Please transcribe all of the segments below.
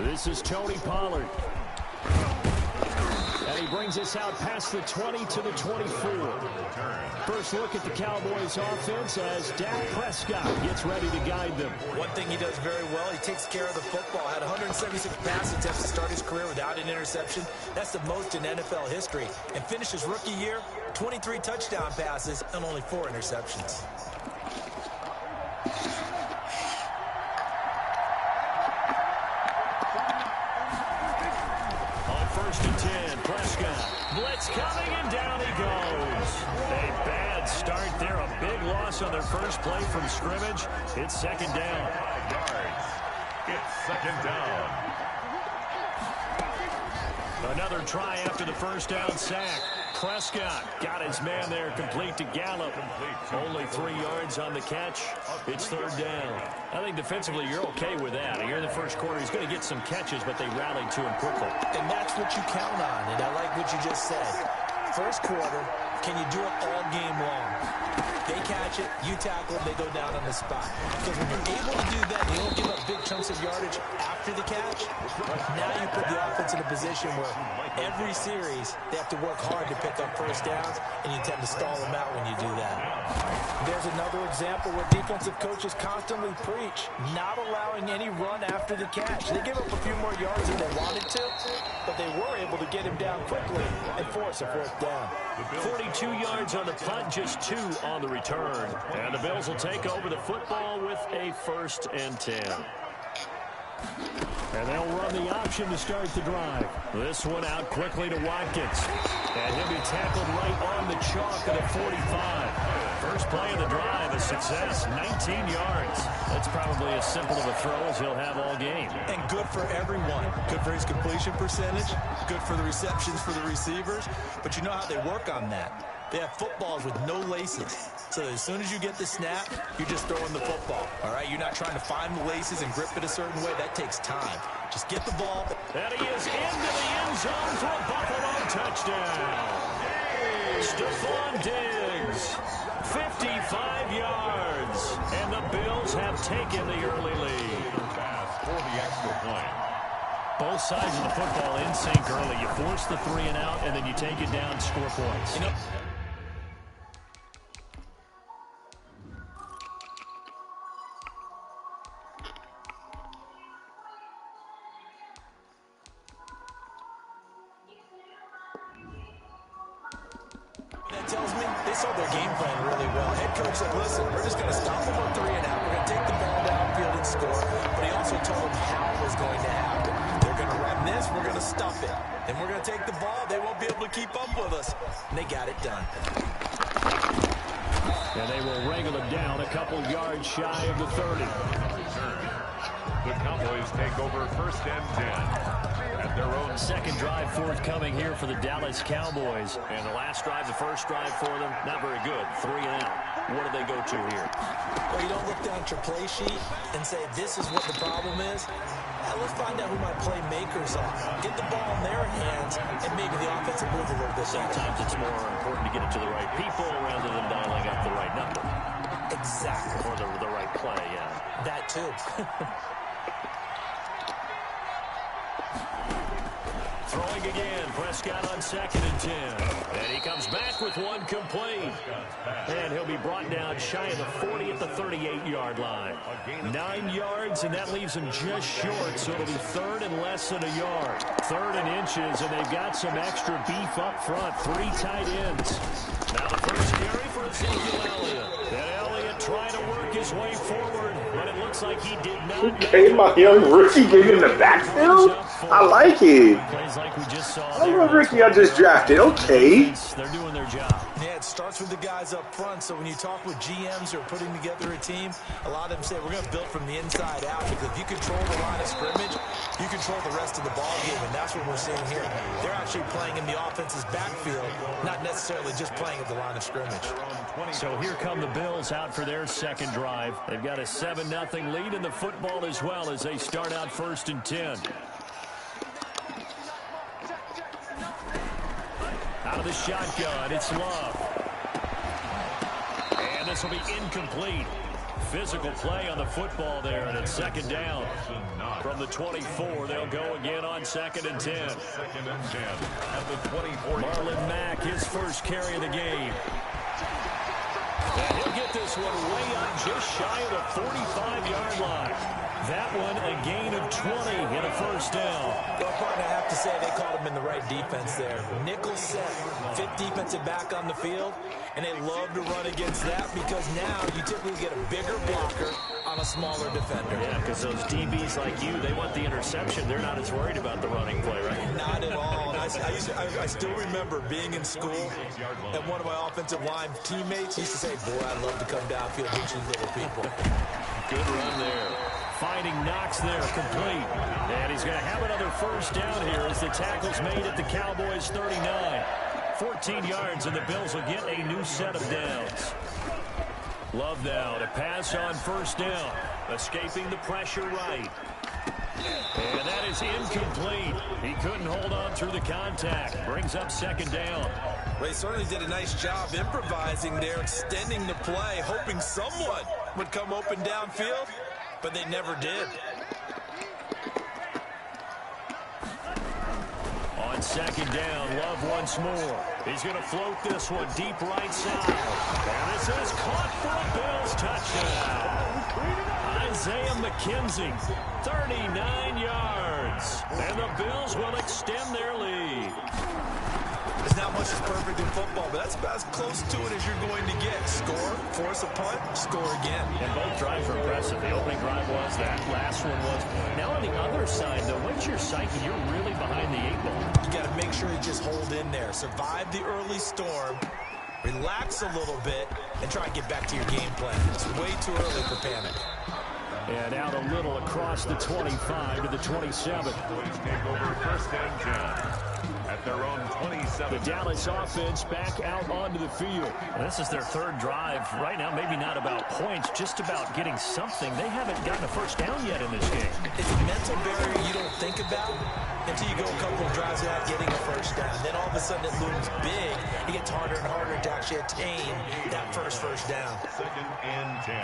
This is Tony Pollard. And he brings us out past the 20 to the 24. First look at the Cowboys offense as Dak Prescott gets ready to guide them. One thing he does very well, he takes care of the football. Had 176 pass attempts to start his career without an interception. That's the most in NFL history. And finished his rookie year, 23 touchdown passes and only 4 interceptions. First and 10, Prescott. Blitz coming, and down he goes. A bad start there. A big loss on their first play from scrimmage. It's second down. It's second down. Another try after the first down sack. Prescott got his man there, complete to Gallup. Only 3 yards on the catch. It's third down. I think defensively you're okay with that. Here in the first quarter, he's going to get some catches, but they rallied to him quickly. And that's what you count on, and I like what you just said. First quarter, can you do it all game long? They catch it, you tackle it, they go down on the spot. Because when you're able to do that, you don't give up big chunks of yardage after the catch. Now you put the offense in a position where every series they have to work hard to pick up first downs, and you tend to stall them out when you do that. There's another example where defensive coaches constantly preach not allowing any run after the catch. They give up a few more yards than they wanted to, but they were able to get him down quickly and force a fourth down. 42 yards on the punt, just 2 on the return. And the Bills will take over the football with a first and 10. And they'll run the option to start the drive. This one out quickly to Watkins. And he'll be tackled right on the chalk at a 45. First play of the drive, a success, 19 yards. That's probably as simple of a throw as he'll have all game. And good for everyone. Good for his completion percentage. Good for the receptions for the receivers. But you know how they work on that. They have footballs with no laces. So as soon as you get the snap, you're just throwing the football. All right, you're not trying to find the laces and grip it a certain way. That takes time. Just get the ball. And he is into the end zone for a Buffalo touchdown. Stephon Diggs, 55 yards. And the Bills have taken the early lead. Pass for the extra point. Both sides of the football in sync early. You force the 3 and out, and then you take it down, score points. You know, that tells me they saw their game plan really well. Head coach said, listen, we're just going to stop them on 3 and out. We're going to take the ball downfield and score. But he also told them how it was going to happen. They're going to run this. We're going to stuff it. Then we're going to take the ball. They won't be able to keep up with us. And they got it done. And they will wrangle him down a couple yards shy of the 30. The Cowboys take over first and 10 at their own. Second drive forthcoming here for the Dallas Cowboys. And the last drive, the first drive for them, not very good. 3 and out. What do they go to here? Well, you don't look down at your play sheet and say, this is what the problem is. Now, let's find out who my playmakers are. Get the ball in their hands, and maybe the offense will move a little bit. Sometimes it's more important to get it to the right people rather than dialing up the right number. Exactly. Or the right play, yeah. That, too. Throwing again, Prescott on second and 10. And he comes back with one complete. And he'll be brought down shy of the 40 at the 38-yard line. 9 yards, and that leaves him just short, so it'll be third and less than a yard. Third and inches, and they've got some extra beef up front. 3 tight ends. Now the first carry for Ezekiel Elliott. And Elliott trying to work his way forward, but it looks like he did not. Okay, my young rookie getting in the backfield? I like it. Like we just saw I love Ricky I just drafted. Okay. They're doing their job. Yeah, it starts with the guys up front. So when you talk with GMs who are putting together a team, a lot of them say we're going to build from the inside out, because if you control the line of scrimmage, you control the rest of the ball game, and that's what we're seeing here. They're actually playing in the offense's backfield, not necessarily just playing at the line of scrimmage. So here come the Bills out for their second drive. They've got a 7-0 lead in the football as well as they start out first and 10. Out of the shotgun, it's Love. And this will be incomplete. physical play on the football there, and it's second down. From the 24, they'll go again on 2nd and 10. Second and 10 at the 24. Marlon Mack, his first carry of the game. And he'll get this one way up just shy of the 45-yard line. That one a gain of 20 and a first down. Well, partner, I have to say they called him in the right defense there. Nickel set, 5th defensive back on the field, and they love to run against that because now you typically get a bigger blocker on a smaller defender. Yeah, because those DBs like you, they want the interception. They're not as worried about the running play, right? Not at all. And I still remember being in school, and one of my offensive line teammates used to say, boy, I'd love to come downfield with you little people. Good run there. Finding Knox there, complete. And he's going to have another first down here as the tackle's made at the Cowboys' 39. 14 yards, and the Bills will get a new set of downs. Love now to pass on first down. Escaping the pressure right. And that is incomplete. He couldn't hold on through the contact. Brings up second down. Well, he certainly did a nice job improvising there, extending the play, hoping someone would come open downfield, but they never did. On second down, Love once more. He's going to float this one deep right side. And this is caught for a Bills touchdown. Isaiah McKenzie, 39 yards. And the Bills will extend their lead. There's not much that's perfect in football, but that's about as close to it as you're going to get. Score, force a punt, score again. And both drives were impressive. The opening drive was, that last one was. Now on the other side, though, once you're psyching, you're really behind the 8-ball. You got to make sure you just hold in there. Survive the early storm, relax a little bit, and try and get back to your game plan. It's way too early for panic. And out a little across the 25 to the 27. Boys take over first and 10 at their own 27. The Dallas offense back out onto the field. And this is their third drive. Right now, maybe not about points, just about getting something. They haven't gotten a first down yet in this game. It's a mental barrier you don't think about until you go a couple of drives without getting a first down. Then all of a sudden it looms big. It gets harder and harder to actually attain that first down. Second and 10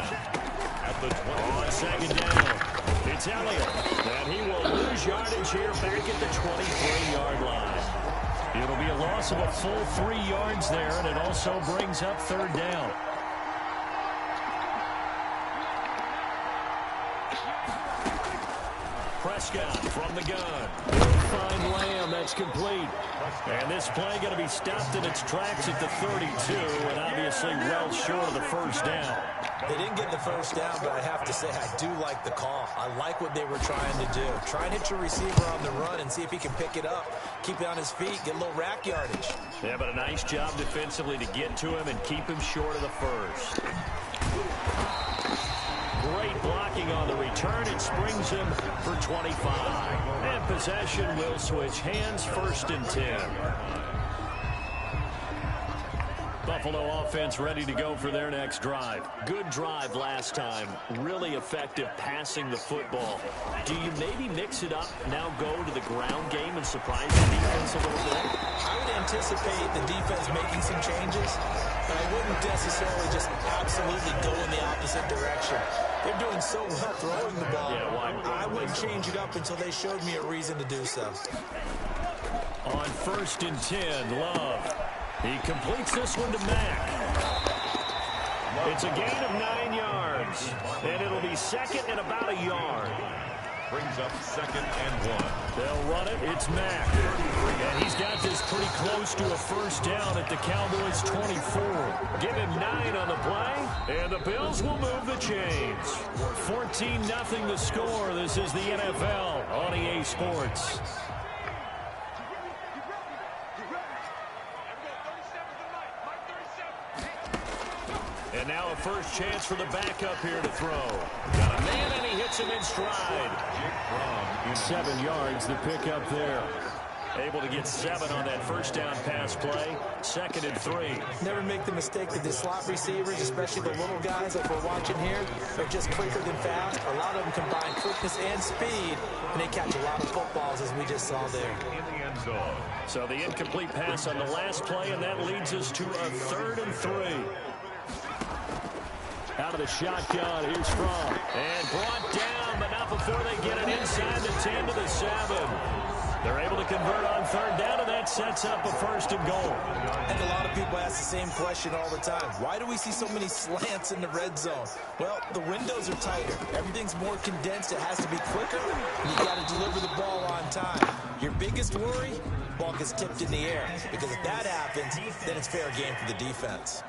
at the 20. On second down, it's Elliott. And he will lose yardage here back at the 23-yard line. It'll be a loss of a full 3 yards there, and it also brings up third down. Prescott from the gun. He'll find Lamb. That's complete. And this play going to be stopped in its tracks at the 32, and obviously well short of the first down. They didn't get the first down, but I have to say I do like the call. I like what they were trying to do. Try and hit your receiver on the run and see if he can pick it up, keep it on his feet, get a little rack yardage. Yeah, but a nice job defensively to get to him and keep him short of the first. Great blocking on the return. It springs him for 25. And possession will switch hands, first and 10. Buffalo offense ready to go for their next drive. Good drive last time. Really effective passing the football. Do you maybe mix it up, now go to the ground game and surprise the defense a little bit? I would anticipate the defense making some changes, but I wouldn't necessarily just absolutely go in the opposite direction. They're doing so well throwing the ball. Yeah, why? I wouldn't change it up until they showed me a reason to do so. On first and 10, Love. He completes this one to Mack. It's a gain of 9 yards, and it'll be second and about a yard. Brings up second and 1. They'll run it. It's Mack. And he's got this pretty close to a first down at the Cowboys' 24. Give him 9 on the play, and the Bills will move the chains. 14-0 the score. This is the NFL on EA Sports. And now a first chance for the backup here to throw. Got a man, and he hits him in stride. 7 yards, the pickup there. Able to get 7 on that first down pass play. Second and 3. Never make the mistake that the slot receivers, especially the little guys like we're watching here, are just quicker than fast. A lot of them combine quickness and speed, and they catch a lot of footballs, as we just saw there. In the end zone. So the incomplete pass on the last play, and that leads us to a 3rd and 3. Out of the shotgun, here's From. And brought down, but not before they get it inside the 10 to the 7. They're able to convert on third down, and that sets up a 1st and goal. I think a lot of people ask the same question all the time. Why do we see so many slants in the red zone? Well, the windows are tighter. Everything's more condensed. It has to be quicker, and you got to deliver the ball on time. Your biggest worry, ball gets tipped in the air, because if that happens, then it's fair game for the defense.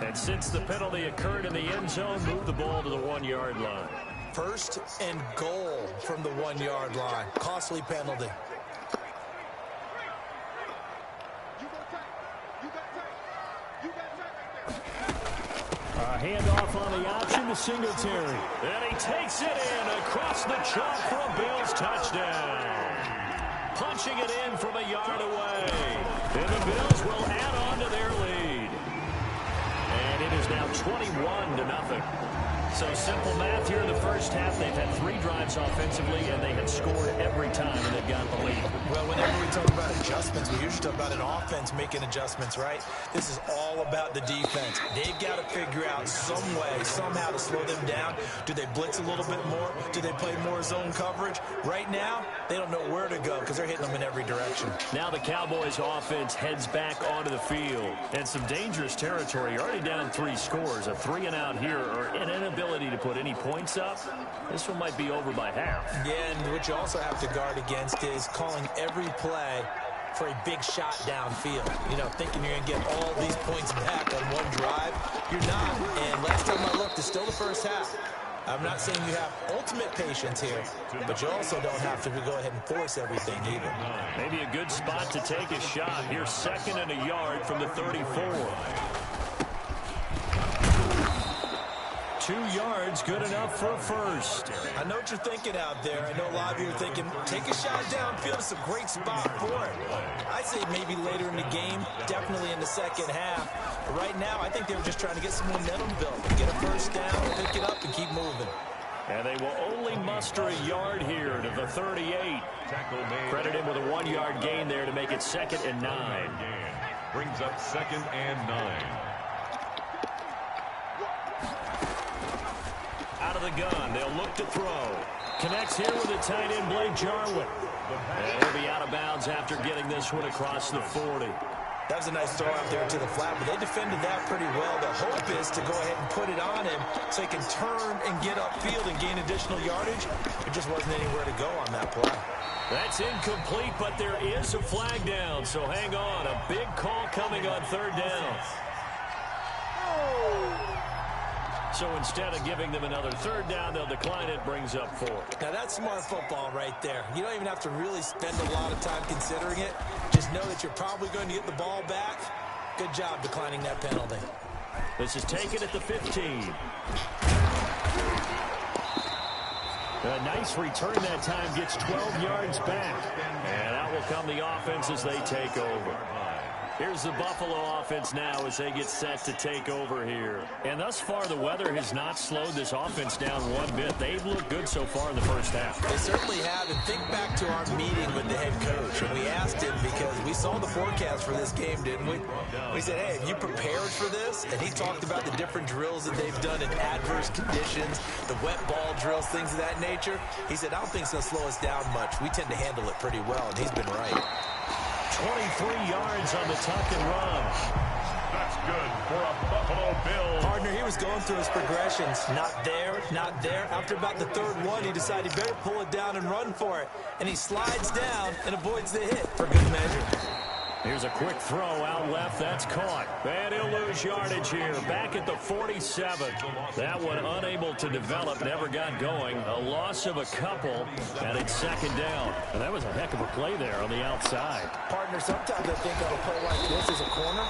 And since the penalty occurred in the end zone, move the ball to the 1-yard line. 1st and goal from the 1-yard line. Costly penalty. A handoff on the option to Singletary. And he takes it in across the chalk for a Bills touchdown. Punching it in from a yard away. And the Bills will add on to their lead. And it is now 21-0. So simple math here in the first half. They've had 3 drives offensively, and they have scored every time, and they've got the lead. Well, whenever we talk about adjustments, we usually talk about an offense making adjustments, right? This is all about the defense. They've got to figure out some way, somehow to slow them down. Do they blitz a little bit more? Do they play more zone coverage? Right now, they don't know where to go because they're hitting them in every direction. Now the Cowboys offense heads back onto the field. And some dangerous territory. You're already down 3 scores. A 3-and-out here, or an inability to put any points up. This one might be over by half. Yeah, and what you also have to guard against is calling every play for a big shot downfield. You know, thinking you're going to get all these points back on one drive. You're not. And last time I looked, it's still the first half. I'm not saying you have ultimate patience here, but you also don't have to go ahead and force everything either. Maybe a good spot to take a shot. Here's 2nd and a yard from the 34. 2 yards, good enough for a 1st. I know what you're thinking out there. I know a lot of you are thinking, take a shot downfield. It's a great spot for it. I'd say maybe later in the game, definitely in the second half. But right now, I think they were just trying to get some momentum built. Get a 1st down, pick it up, and keep moving. And they will only muster a yard here to the 38. Credit him with a 1-yard gain there to make it 2nd and 9. Brings up 2nd and 9. Out of the gun, they'll look to throw. Connects here with a tight end, Blake Jarwin. And he'll be out of bounds after getting this one across the 40. That was a nice throw out there to the flat, but they defended that pretty well. The hope is to go ahead and put it on him so he can turn and get upfield and gain additional yardage. There just wasn't anywhere to go on that play. That's incomplete, but there is a flag down, so hang on. A big call coming on 3rd down. So instead of giving them another 3rd down, they'll decline it, brings up 4. Now that's smart football right there. You don't even have to really spend a lot of time considering it. Just know that you're probably going to get the ball back. Good job declining that penalty. This is taken at the 15. A nice return that time, gets 12 yards back. And out will come the offense as they take over. Here's the Buffalo offense now as they get set to take over here. And thus far, the weather has not slowed this offense down one bit. They've looked good so far in the first half. They certainly have. And think back to our meeting with the head coach. And we asked him because we saw the forecast for this game, didn't we? We said, hey, have you prepared for this? And he talked about the different drills that they've done in adverse conditions, the wet ball drills, things of that nature. He said, I don't think it's going to slow us down much. We tend to handle it pretty well, and he's been right. 23 yards on the tuck and run. That's good for a Buffalo Bill. Partner, he was going through his progressions. Not there, not there. After about the 3rd one, he decided he better pull it down and run for it. And he slides down and avoids the hit for good measure. Here's a quick throw out left. That's caught. And he'll lose yardage here. Back at the 47. That one unable to develop. Never got going. A loss of a couple. And it's 2nd down. And that was a heck of a play there on the outside. Partner, sometimes I think on a play like this as a corner,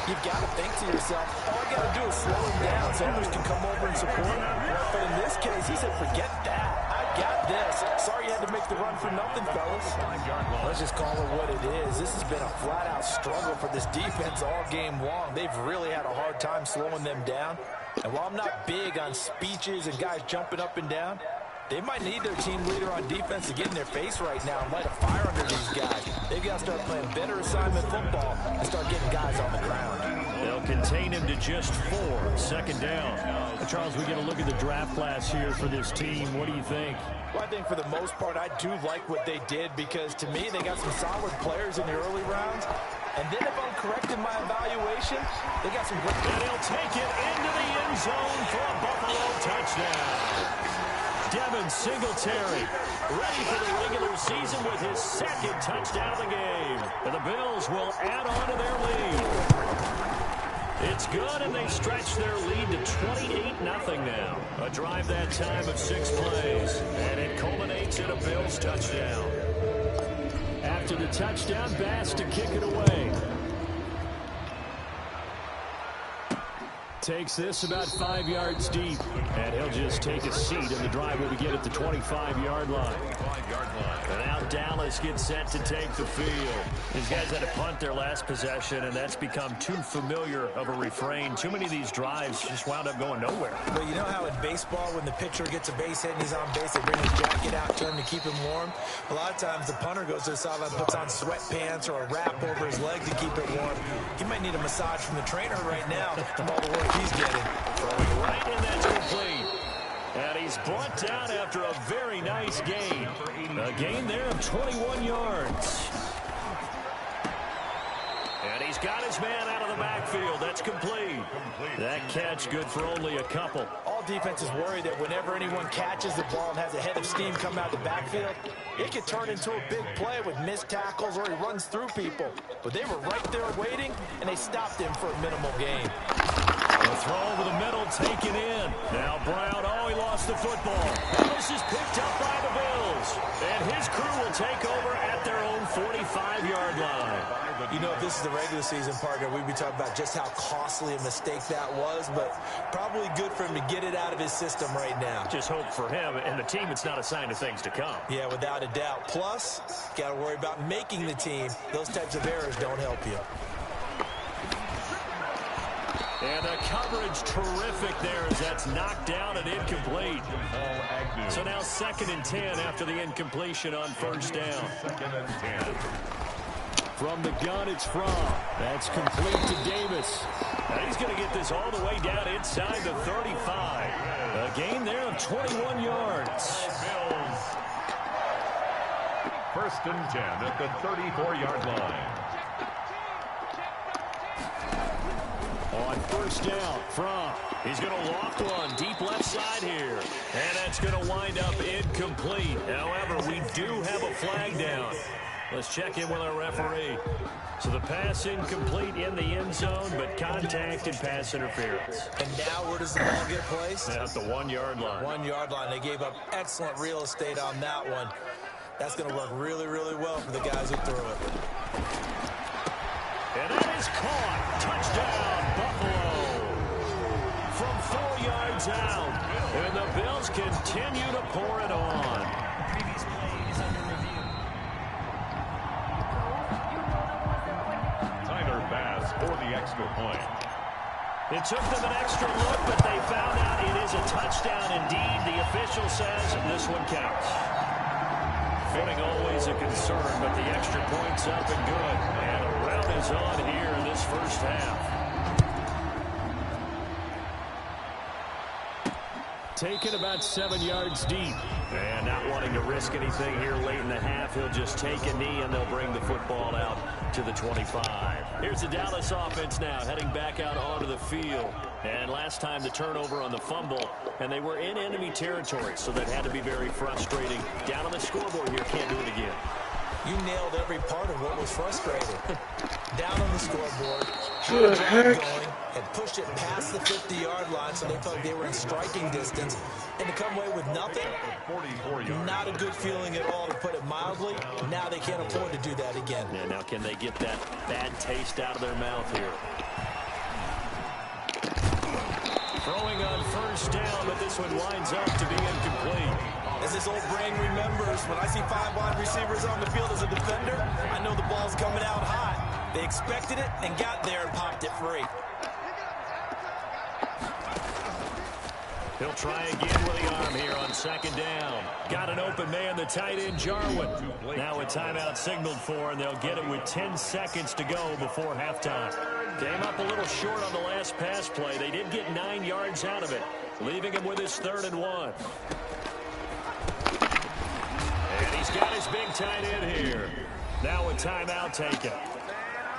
you've got to think to yourself, all I got to do is slow him down so others can come over and support him. But in this case, he said, forget that. I got this. Sorry you had to make the run for nothing, fellas. Let's just call it what it is. This has been a flat-out struggle for this defense all game long. They've really had a hard time slowing them down. And while I'm not big on speeches and guys jumping up and down, they might need their team leader on defense to get in their face right now and light a fire under these guys. They've got to start playing better assignment football and start getting guys on the ground. They'll contain him to just 4. Second down. Charles, we get a look at the draft class here for this team. What do you think? Well, I think for the most part, I do like what they did because, to me, they got some solid players in the early rounds. And then if I'm correct in my evaluation, they got some great... And he'll take it into the end zone for a Buffalo touchdown. Devin Singletary ready for the regular season with his second touchdown of the game. And the Bills will add on to their lead. It's good, and they stretch their lead to 28-0 now. A drive that time of 6 plays, and it culminates in a Bills touchdown. After the touchdown, Bass to kick it away. Takes this about 5 yards deep, and he'll just take a seat, and the drive will begin at the 25-yard line. And now Dallas gets set to take the field. These guys had to punt their last possession, and that's become too familiar of a refrain. Too many of these drives just wound up going nowhere. Well, you know how in baseball, when the pitcher gets a base hit and he's on base, they bring his jacket out to him to keep him warm? A lot of times the punter goes to the sideline, puts on sweatpants or a wrap over his leg to keep it warm. He might need a massage from the trainer right now from all the work he's getting. Throwing right, and that's complete. And he's brought down after a very nice gain. A gain there of 21 yards. And he's got his man out of the backfield. That's complete. That catch good for only a couple. All defenses worry that whenever anyone catches the ball and has a head of steam come out of the backfield, it could turn into a big play with missed tackles or he runs through people. But they were right there waiting, and they stopped him for a minimal gain. The throw over the middle taken in. Now Brown, he lost the football. And this is picked up by the Bills. And his crew will take over at their own 45-yard line. You know, if this is the regular season, partner, we'd be talking about just how costly a mistake that was, but probably good for him to get it out of his system right now. Just hope for him and the team it's not a sign of things to come. Yeah, without a doubt. Plus, got to worry about making the team. Those types of errors don't help you. And the coverage terrific there as that's knocked down and incomplete. So now 2nd and 10 after the incompletion on first down. 2nd and 10. From the gun, it's From. That's complete to Davis. And he's going to get this all the way down inside the 35. A gain there of 21 yards. Bills. 1st and 10 at the 34-yard line. On first down, From. He's going to loft one deep left side here. And that's going to wind up incomplete. However, we do have a flag down. Let's check in with our referee. So the pass incomplete in the end zone, but contact and pass interference. And now where does the ball get placed? At the 1-yard line. 1-yard line. They gave up excellent real estate on that one. That's going to work really, really well for the guys who threw it. And that is caught. Touchdown, Buffalo. From 4 yards out. And the Bills continue to pour it on. For the extra point. It took them an extra look, but they found out it is a touchdown indeed. The official says this one counts. Footing always a concern, but the extra point's up and good. And a rout is on here in this first half. Taken about 7 yards deep. And not wanting to risk anything here late in the half, he'll just take a knee and they'll bring the football out to the 25. Here's the Dallas offense now heading back out onto the field. And last time the turnover on the fumble, and they were in enemy territory, so that had to be very frustrating. Down on the scoreboard here, can't do it again. You nailed every part of what was frustrating. Down on the scoreboard, had a drive going, had pushed it past the 50-yard line, so they felt like they were in striking distance. And to come away with nothing, not a good feeling at all, to put it mildly. Now they can't afford to do that again. Yeah, now can they get that bad taste out of their mouth here? Throwing on first down, but this one winds up to be incomplete. As this old brain remembers, when I see 5 wide receivers on the field as a defender, I know the ball's coming out hot. They expected it and got there and popped it free. He'll try again with the arm here on 2nd down. Got an open man, the tight end, Jarwin. Now a timeout signaled for, and they'll get it with 10 seconds to go before halftime. Came up a little short on the last pass play. They did get 9 yards out of it, leaving him with his 3rd and 1. And he's got his big tight end here. Now a timeout taken.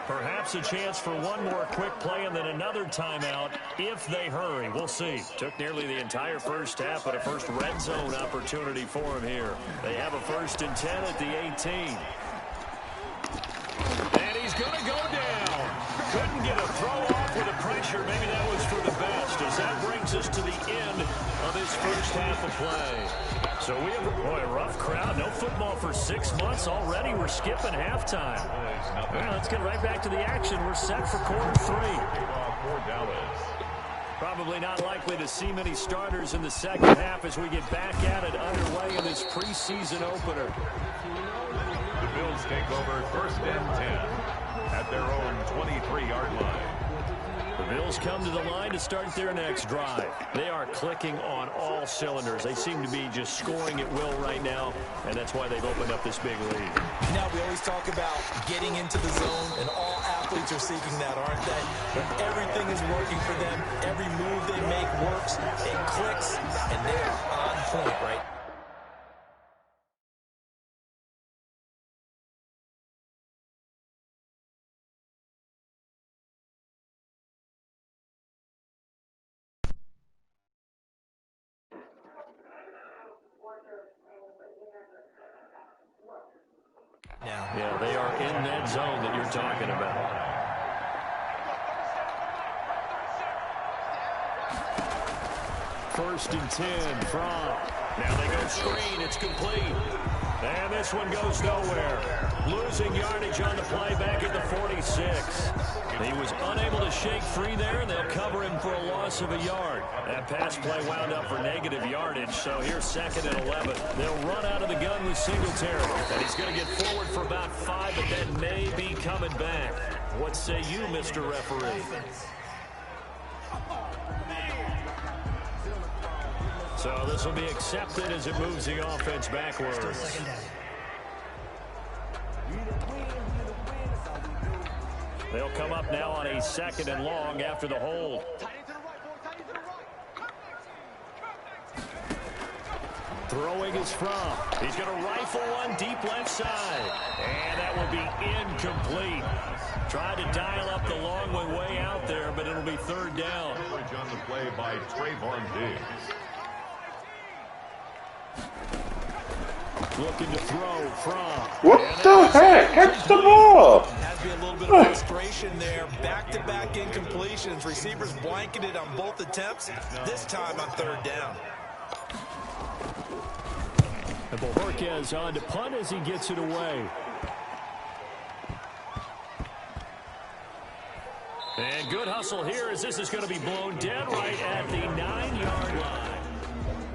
Perhaps a chance for one more quick play and then another timeout if they hurry. We'll see. Took nearly the entire first half, but a first red zone opportunity for him here. They have a 1st and 10 at the 18. And he's going to go down. Couldn't get a throw off with the pressure. Maybe that was for the best, as that brings us to the end of this first half of play. So we have a rough crowd. No football for 6 months already. We're skipping halftime. Well, let's get right back to the action. We're set for quarter 3. Probably not likely to see many starters in the second half as we get back at it underway in this preseason opener. The Bills take over 1st and 10 at their own 23-yard line. The Bills come to the line to start their next drive. They are clicking on all cylinders. They seem to be just scoring at will right now, and that's why they've opened up this big lead. Now, we always talk about getting into the zone, and all athletes are seeking that, aren't they? But everything is working for them. Every move they make works. It clicks, and they are on point, right? Now. Yeah, they are in that zone that you're talking about. First and 10 from. Now they go screen. It's complete. And this one goes nowhere. Losing yardage on the play back at the 46. He was unable to shake free there, and they'll cover him for a loss of a yard. That pass play wound up for negative yardage, so here's 2nd and 11. They'll run out of the gun with Singletary. And he's going to get forward for about 5, but that may be coming back. What say you, Mr. Referee? So this will be accepted as it moves the offense backwards. They'll come up now on a 2nd and long after the hold. Throwing is from. He's going to rifle one deep left side. And that will be incomplete. Tried to dial up the long one way out there, but it'll be 3rd down. On the play by Trayvon Diggs. Looking to throw from. What the heck? Catch the ball! Has to be a little bit of frustration there. Back-to-back incompletions. Receivers blanketed on both attempts. This time on 3rd down. And Bohorquez on to punt as he gets it away. And good hustle here as this is going to be blown dead right at the 9-yard line.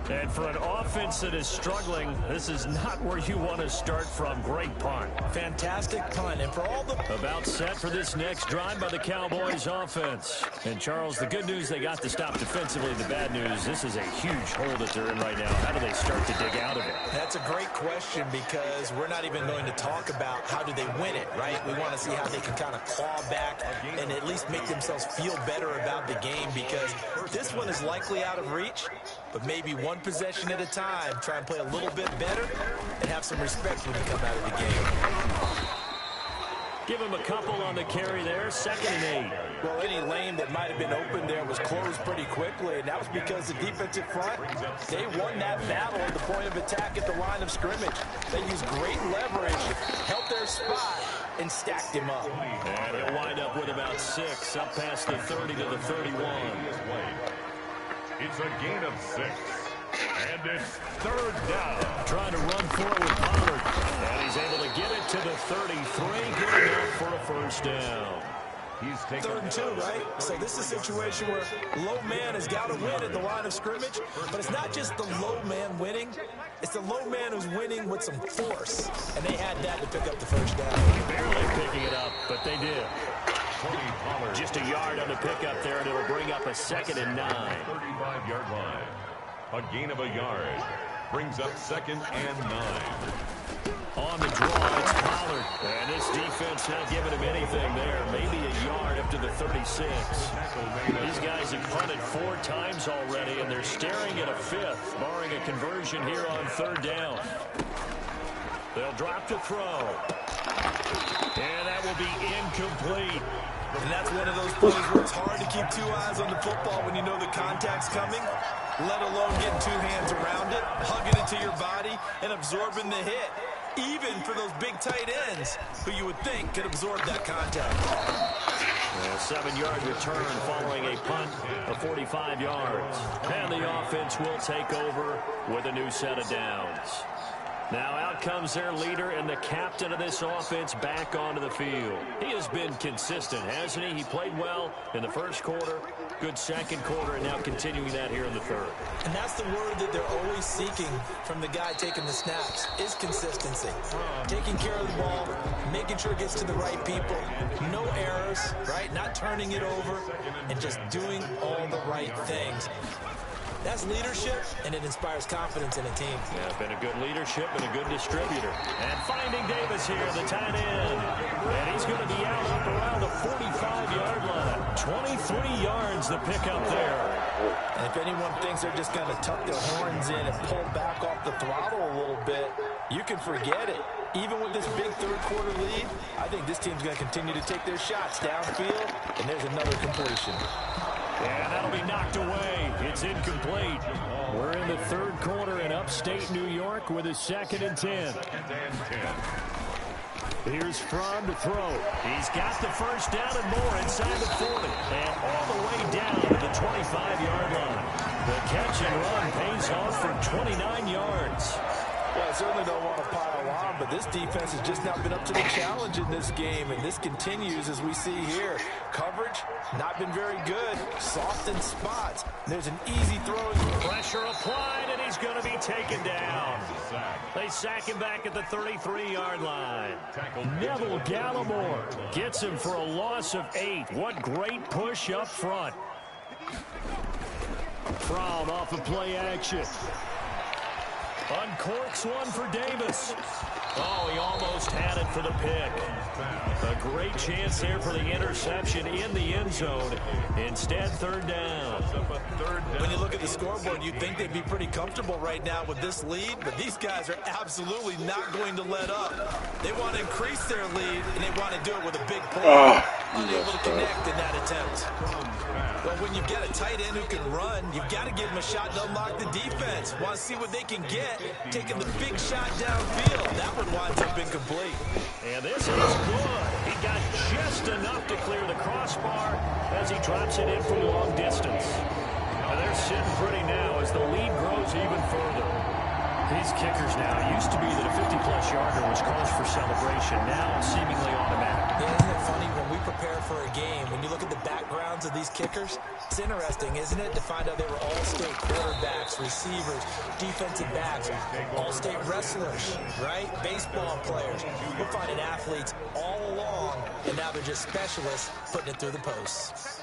And for an offense that is struggling, this is not where you want to start from. Great punt. Fantastic punt. And for all the... About set for this next drive by the Cowboys offense. And, Charles, the good news, they got to stop defensively. The bad news, this is a huge hole that they're in right now. How do they start to dig out of it? That's a great question because we're not even going to talk about how do they win it, right? We want to see how they can kind of claw back and at least make themselves feel better about the game because this one is likely out of reach, but maybe one possession at a time. Try and play a little bit better and have some respect when you come out of the game. Give him a couple on the carry there. 2nd and 8. Well, any lane that might have been open there was closed pretty quickly, and that was because the defensive front, they won that battle at the point of attack at the line of scrimmage. They used great leverage, held their spot, and stacked him up. And he'll wind up with about 6, up past the 30 to the 31. It's a gain of 6. And it's 3rd down. Trying to run forward with Pollard. And he's able to get it to the 33. Good enough for a 1st down. He's taken 3rd and 2, right? So this is a situation where low man has got to win at the line of scrimmage. But it's not just the low man winning. It's the low man who's winning with some force. And they had that to pick up the 1st down. Barely picking it up, but they did. Just a yard on the pickup there, and it'll bring up a 2nd and 9. 35-yard line. A gain of a yard brings up 2nd and 9. On the draw, it's Pollard. And this defense not giving him anything there. Maybe a yard up to the 36. These guys have punted 4 times already, and they're staring at a 5th, barring a conversion here on 3rd down. They'll drop to throw. And that will be incomplete. And that's one of those plays where it's hard to keep 2 eyes on the football when you know the contact's coming, let alone getting 2 hands around it, hugging it to your body, and absorbing the hit. Even for those big tight ends who you would think could absorb that contact. A 7-yard return following a punt of 45 yards. And the offense will take over with a new set of downs. Now out comes their leader and the captain of this offense back onto the field. He has been consistent, hasn't he? He played well in the first quarter, good second quarter, and now continuing that here in the 3rd. And that's the word that they're always seeking from the guy taking the snaps, is consistency. Taking care of the ball, making sure it gets to the right people, no errors, right? Not turning it over, and just doing all the right things. That's leadership, and it inspires confidence in a team. Yeah, been a good leadership and a good distributor. And finding Davis here, the tight end. And he's going to be out up around the 45-yard line. 23 yards the pickup there. And if anyone thinks they're just going to tuck their horns in and pull back off the throttle a little bit, you can forget it. Even with this big 3rd quarter lead, I think this team's going to continue to take their shots downfield, and there's another completion. And that'll be knocked away. It's incomplete. We're in the 3rd quarter in upstate New York with a 2nd and 10. Here's Fromm to throw. He's got the first down and more inside the 40. And all the way down to the 25-yard line. The catch and run pays off for 29 yards. Well, I certainly don't want to pile on, but this defense has just not been up to the challenge in this game, and this continues as we see here. Coverage, not been very good. Soft in spots. There's an easy throwing. Pressure applied, and he's going to be taken down. They sack him back at the 33-yard line. Neville Gallimore gets him for a loss of 8. What great push up front. Fromm off of play action. Uncorks one for Davis. Oh, he almost had it for the pick. A great chance there for the interception in the end zone. Instead, 3rd down. When you look at the scoreboard, you'd think they'd be pretty comfortable right now with this lead, but these guys are absolutely not going to let up. They want to increase their lead, and they want to do it with a big play. Unable to connect in that attempt. Well, when you get a tight end who can run, you've got to give him a shot to unlock the defense. Want to see what they can get, taking the big shot downfield. That one winds up incomplete. And this is good. He got just enough to clear the crossbar as he drops it in from long distance. And they're sitting pretty now as the lead grows even further. These kickers now, it used to be that a 50-plus yarder was cause for celebration. Now it's seemingly automatic. Yeah, isn't it funny when we prepare for a game, when you look at the backgrounds of these kickers, it's interesting, isn't it, to find out they were all-state quarterbacks, receivers, defensive backs, all-state wrestlers, right? Baseball players. We're finding athletes all along, and now they're just specialists putting it through the posts.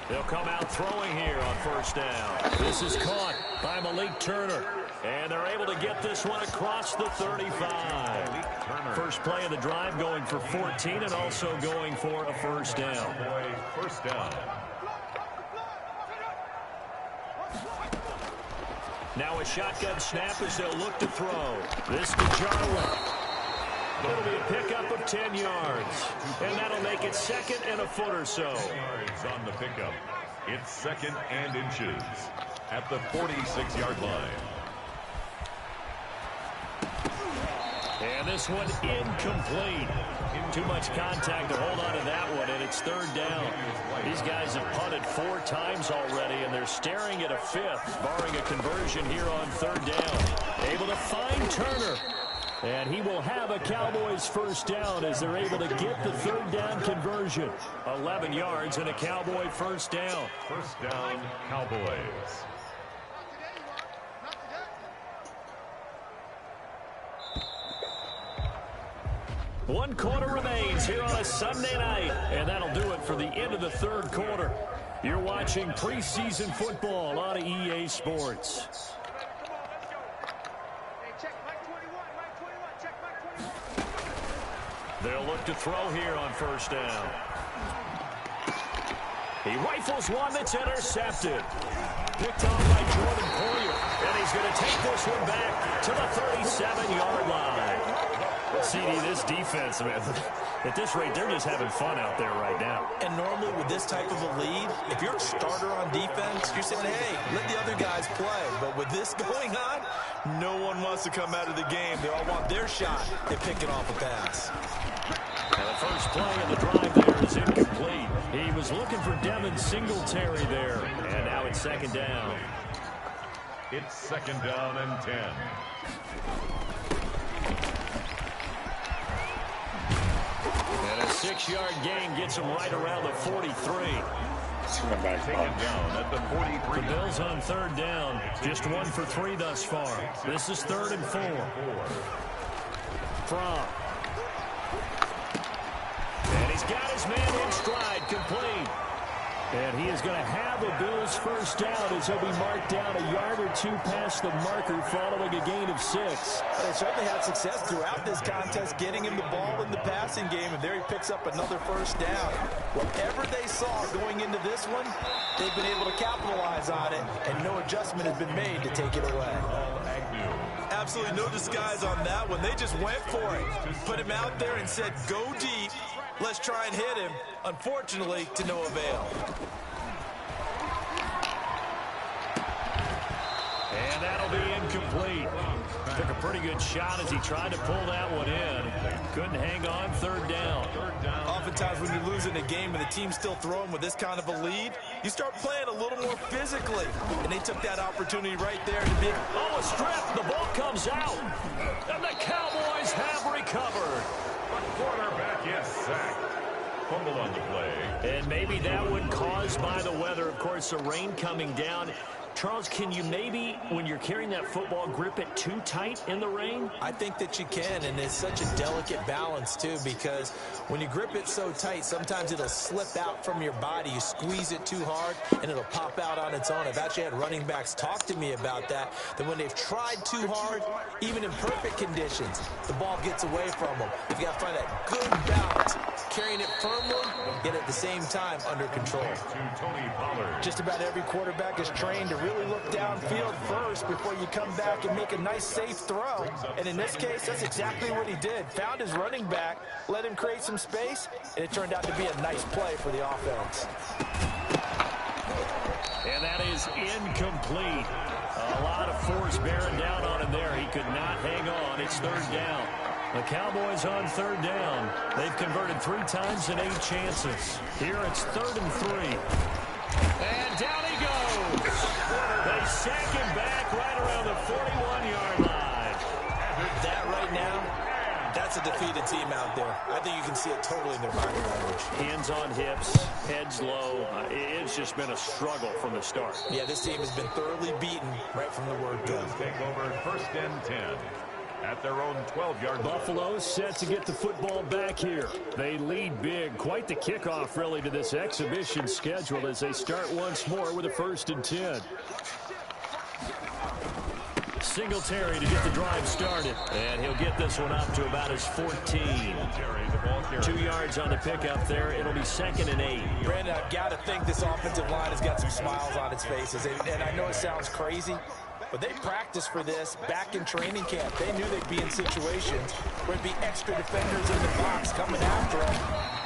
They'll come out throwing here on 1st down. This is caught by Malik Turner. And they're able to get this one across the 35. First play of the drive going for 14 and also going for a 1st down. 1st down. Now a shotgun snap as they'll look to throw. This to Jarwin. It'll be a pickup of 10 yards. And that'll make it 2nd and a foot or so. Yards on the pickup. It's 2nd and inches at the 46-yard line. And this one incomplete. Too much contact to hold on to that one, and it's 3rd down. These guys have punted 4 times already, and they're staring at a 5th, barring a conversion here on 3rd down. Able to find Turner. And he will have a Cowboys 1st down as they're able to get the 3rd down conversion. 11 yards and a Cowboy 1st down. 1st down, Cowboys. 1 quarter remains here on a Sunday night, and that'll do it for the end of the third quarter. You're watching preseason football on EA Sports. They'll look to throw here on first down. He rifles one that's intercepted. Picked off by Jordan Poyer. And he's going to take this one back to the 37-yard line. CD, this defense, man, at this rate, they're just having fun out there right now. And normally with this type of a lead, if you're a starter on defense, you're saying, hey, let the other guys play. But with this going on, no one wants to come out of the game. They all want their shot at picking off a pass. And the first play of the drive there is incomplete. He was looking for Devin Singletary there. And now it's second down. It's second down and 10. And a 6-yard gain gets him right around the 43. Taken down at the 43. The Bills on third down. Just 1 for 3 thus far. This is 3rd and 4. From. And he's got his man in stride, complete. And he is going to have a Bills first down as he'll be marked down a yard or 2 past the marker following a gain of 6. They certainly had success throughout this contest getting him the ball in the passing game, and there he picks up another first down. Whatever they saw going into this one, they've been able to capitalize on it, and no adjustment has been made to take it away. Absolutely no disguise on that one. They just went for it. Put him out there and said, go deep. Let's try and hit him. Unfortunately, to no avail. And that'll be incomplete. Took a pretty good shot as he tried to pull that one in. Couldn't hang on, third down. Oftentimes when you're losing a game and the team's still throwing with this kind of a lead, you start playing a little more physically. And they took that opportunity right there to be... Oh, a strip. The ball comes out. And the Cowboys have recovered. Quarterback is sacked. Fumble on the play. And maybe that one caused by the weather. Of course, the rain coming down. Charles, can you maybe, when you're carrying that football, grip it too tight in the rain? I think that you can, and it's such a delicate balance, too, because when you grip it so tight, sometimes it'll slip out from your body. You squeeze it too hard, and it'll pop out on its own. I've actually had running backs talk to me about that when they've tried too hard, even in perfect conditions, the ball gets away from them. You got to find that good balance, carrying it firmly, yet at the same time under control. Just about every quarterback is trained to really look downfield first before you come back and make a nice, safe throw. And in this case, that's exactly what he did. Found his running back, let him create some space, and it turned out to be a nice play for the offense. And that is incomplete. A lot of force bearing down on him there. He could not hang on. It's third down. The Cowboys on third down. They've converted 3 times in 8 chances. Here it's 3rd and 3. And down he goes. They sack him back right around the 41-yard line. That right now, that's a defeated team out there. I think you can see it totally in their body language. Hands on hips, heads low. It's just been a struggle from the start. Yeah, this team has been thoroughly beaten right from the word go. Take over 1st and 10. At their own 12-yard line. Buffalo set to get the football back here. They lead big. Quite the kickoff, really, to this exhibition schedule as they start once more with a 1st and 10. Singletary to get the drive started. And he'll get this one up to about his 14. 2 yards on the pickup there. It'll be 2nd and 8. Brandon, I've got to think this offensive line has got some smiles on its faces. And I know it sounds crazy, but they practiced for this back in training camp. They knew they'd be in situations where it'd be extra defenders in the box coming after them,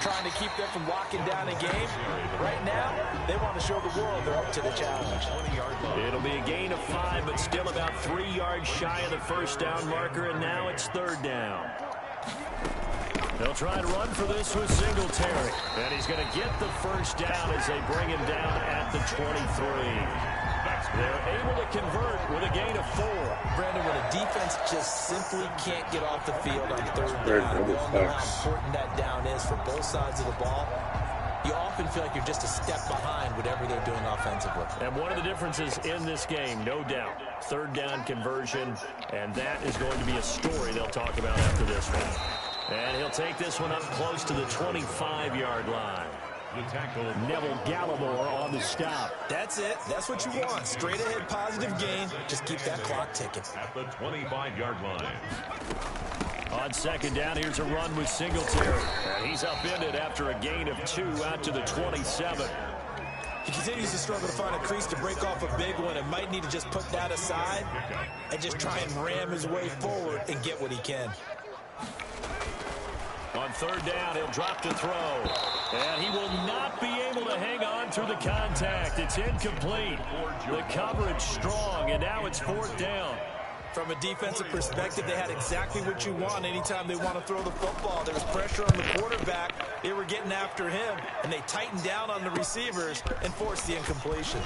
trying to keep them from locking down a game. Right now, they want to show the world they're up to the challenge. It'll be a gain of 5, but still about 3 yards shy of the first down marker, and now it's third down. They'll try to run for this with Singletary, and he's going to get the first down as they bring him down at the 23. They're able to convert with a gain of 4. Brandon, when a defense just simply can't get off the field on third down, we all know how important that down is for both sides of the ball. You often feel like you're just a step behind whatever they're doing offensively. And one of the differences in this game, no doubt, third down conversion, and that is going to be a story they'll talk about after this one. And he'll take this one up close to the 25-yard line. The tackle, Neville Gallimore on the stop. That's it. That's what you want. Straight ahead positive gain. Just keep that clock ticking. at the 25-yard line. On second down, here's a run with Singletary. And he's upended after a gain of 2 out to the 27. He continues to struggle to find a crease to break off a big one and might need to just put that aside and just try and ram his way forward and get what he can. On third down, he'll drop to throw. And he will not be able to hang on through the contact. It's incomplete. The coverage strong, and now it's fourth down. From a defensive perspective, they had exactly what you want anytime they want to throw the football. There was pressure on the quarterback. They were getting after him, and they tightened down on the receivers and forced the incompletion.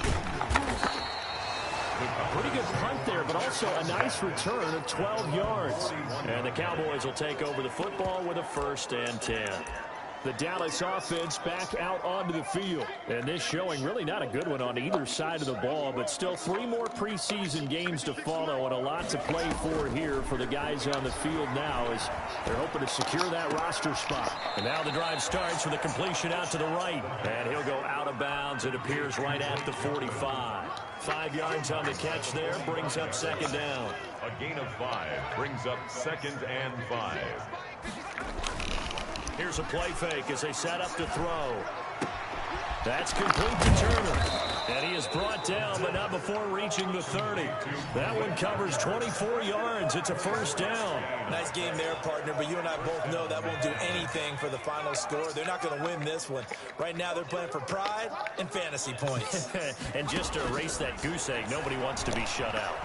A pretty good punt there, but also a nice return of 12 yards. And the Cowboys will take over the football with a 1st and 10. The Dallas offense back out onto the field. And this showing really not a good one on either side of the ball, but still 3 more preseason games to follow and a lot to play for here for the guys on the field now as they're hoping to secure that roster spot. And now the drive starts with a completion out to the right. And he'll go out of bounds. It appears right at the 45. 5 yards on the catch there, brings up second down. A gain of 5 brings up 2nd and 5. Here's a play fake as they set up to throw. That's complete to Turner. And he is brought down, but not before reaching the 30. That one covers 24 yards. It's a 1st down. Nice game there, partner, but you and I both know that won't do anything for the final score. They're not going to win this one. Right now, they're playing for pride and fantasy points. And just to erase that goose egg, nobody wants to be shut out.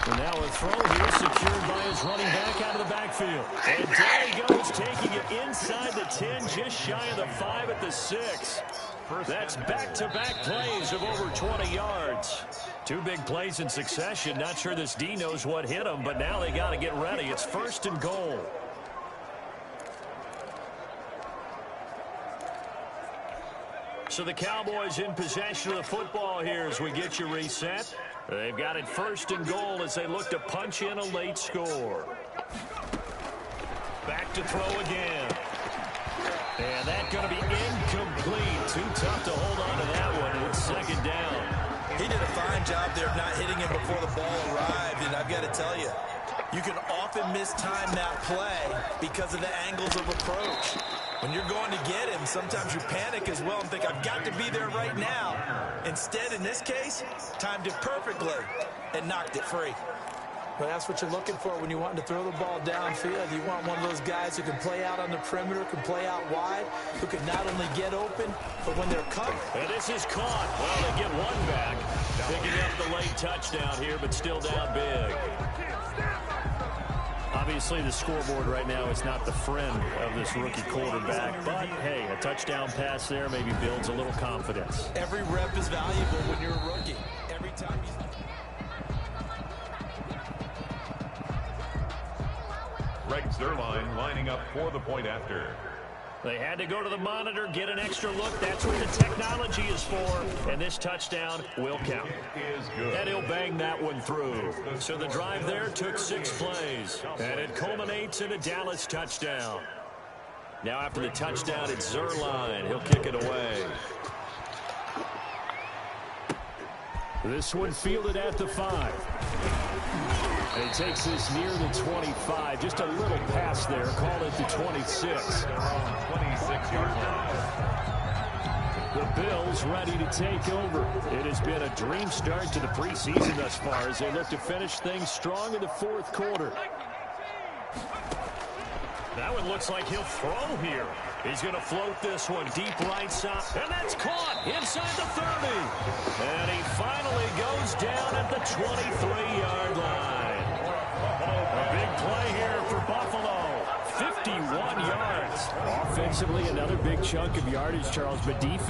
And now a throw here secured by his running back out of the backfield. And there he goes, taking it inside the 10, just shy of the 5 at the 6. That's back-to-back plays of over 20 yards. 2 big plays in succession. Not sure this D knows what hit him, but now they got to get ready. It's 1st and goal. So the Cowboys in possession of the football here as we get you reset. They've got it 1st and goal as they look to punch in a late score. Back to throw again. And that's going to be incomplete. Too tough to hold on to that one with 2nd down. He did a fine job there of not hitting him before the ball arrived, and I've got to tell you, you can often mistime that play because of the angles of approach. When you're going to get him, sometimes you panic as well and think, I've got to be there right now. Instead, in this case, timed it perfectly and knocked it free. Well, that's what you're looking for when you want to throw the ball downfield. You want one of those guys who can play out on the perimeter, can play out wide, who can not only get open, but when they're covered. And this is caught. Well, they get one back. Picking up the late touchdown here, but still down big. Obviously, the scoreboard right now is not the friend of this rookie quarterback. But, hey, a touchdown pass there maybe builds a little confidence. Every rep is valuable when you're a rookie. Every time you... Greg Zuerlein lining up for the point after. They had to go to the monitor, get an extra look. That's what the technology is for. And this touchdown will count. Is good. And he'll bang that one through. So the drive there took 6 plays. And it culminates in a Dallas touchdown. Now after the touchdown, it's Zuerlein. He'll kick it away. This one fielded at the 5. And he takes this near the 25. Just a little pass there. Call it the 26. 26-yard line. The Bills ready to take over. It has been a dream start to the preseason thus far as they look to finish things strong in the 4th quarter. That one looks like he'll throw here. He's going to float this one deep right side. And that's caught inside the 30. And he finally goes down at the 23-yard line. A big play here for Buffalo. 51 yards. Offensively, another big chunk of yardage, Charles, but defense.